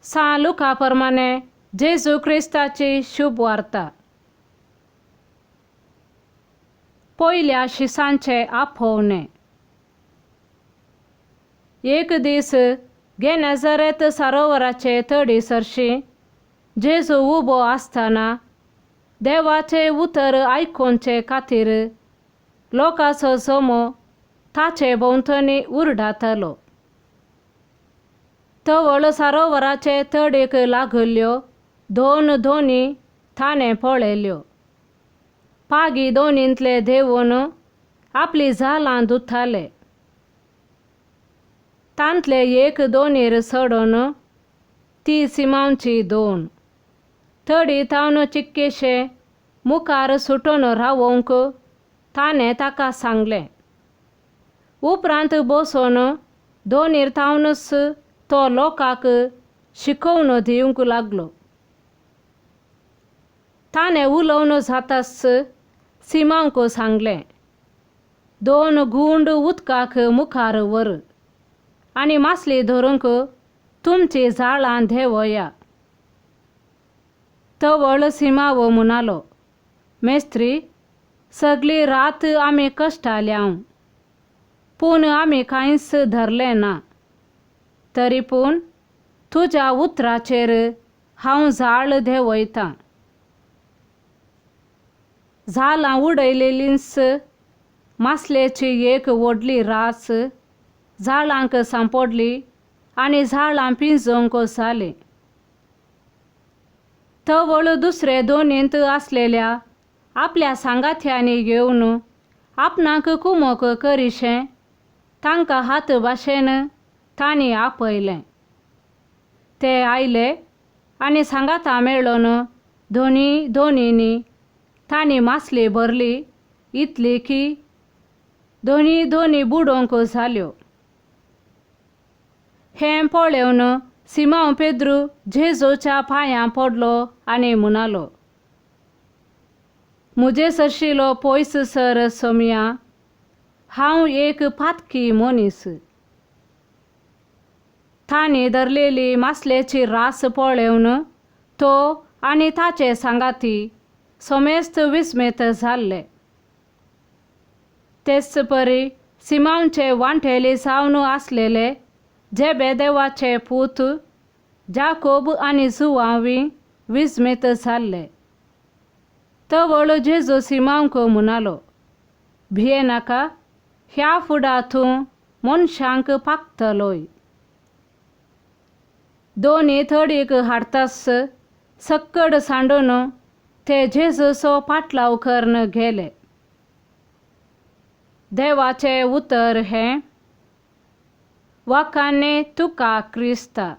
सा लुकाप्रमाणे जेजू ख्रिस्ताची शुभ वार्ता. पहिल्या शिसांचे आपोवणे. एक दीस गेनेझारेत सरोवराचे थडी सरशी जेजू उबो आसतना देवाचे उतर आयकोनचे खातीर लोकांचो समूह ताचे भोंवतणी उरडातलो. तवळ सरोवराचे थडीक लागल्ल्यो दोन दोनी ताणें पळयल्यो. पागी दोनींतले देंवून आपली झालां धुताले. तांतले एक दोनीर चडोन ती सिमांची दोन थडी थावन चिक्केशे मुखार सुटोन रावोंक ताणें ताका सांगलें. उपरांत बसोन दोनीर थावनच तो लोकांक शिकोवन दिवंक लागलो. ताणें उलोवन जाताच सिमांक सांगलें, दोन गुंड उदकाक मुखार व्हर आनी मासली धरूंक तुमची जाळां देंवया. तवळ सिमाव म्हणालो, मेस्त्री, सगळी रात आमी कश्टाल्यांव, पूण आमी कांयच धरलें ना. तरी पूण तुज्या उतराचेर हांव जाळ देंवयतां. जाळां उडयलेलींच मासलेची एक व्हडली रास जाळांक सांपडली आनी जाळां पिंजोवंक जालीं. तवळ दुसरे दोनींत आसलेल्या आपल्या सांगात्यांनी घेवन आपणाक कुमक करीशें तांकां हात भाशेन तांणी आपयलें. ते आयले आनी सांगाता मेळोन दोनींनी तांणी मासली भरली इतली की दोनी बुडोवंक जाल्यो. हें पळोवन सिमांव पेद्रू जेजूच्या पांयां पडलो आनी म्हणालो, म्हजे सरशिलो पयस सर सोम्या, हांव एक पातकी मनीस. तांणी धरलेली मासलेची रास पळोवन तो आनी ताचे सांगाती सोमेस्त विस्मेत जाल्ले. तेच परी सिमांवचे वांटेली सावन आसलेले जेबेदेवाचे पूत जाकोब आनी जुवांवी विस्मेत जाल्ले. तवळ जेजू सिमांवक म्हणालो, भिये नाका, ह्या फुडां तूं मनशांक पागतलोय. दोनी थडीक हाडताच सक्कड सांडून ते जेजूचो पाटलाव करून गेले. देवाचे उतर हें, वखाणे तुका क्रिस्ता.